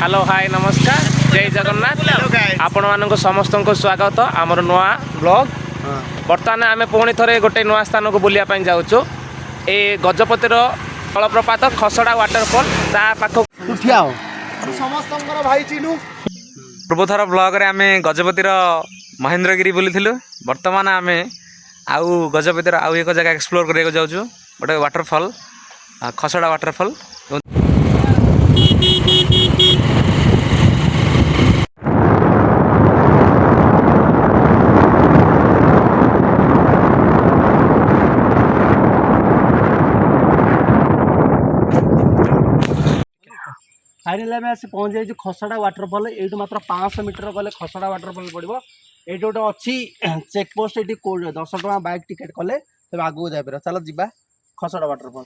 Hello hi नमस्कार जय जगन्नाथ आपण मानक समस्त को स्वागत आमर नुआ ब्लॉग। बर्तमान आम पुणी थे गोटे नुआ स्थान को बुलाया जाऊँ ए गजपतिर जलप्रपात खसड़ा वाटरफॉल ता पाख पूर्वथर ब्लॉग रे आम गजपतिर महेंद्रगिरी बुली बर्तमान आम आउ गजपतिर आउ एक जगह एक्सप्लोर करने जाऊँ गोटे वाटरफॉल खसड़ा वाटरफॉल। फाइनाल आम आसी पहुँच जाइए खसड़ा वाटरफॉल ये मात्र 500 मीटर गले खसड़ा वाटरफॉल पड़ो ये गोटे अच्छी चेकपोस्ट ये 10 टका बाइक टिकेट कले तब आगू जापर चलो जीवा खसड़ा वाटरफॉल।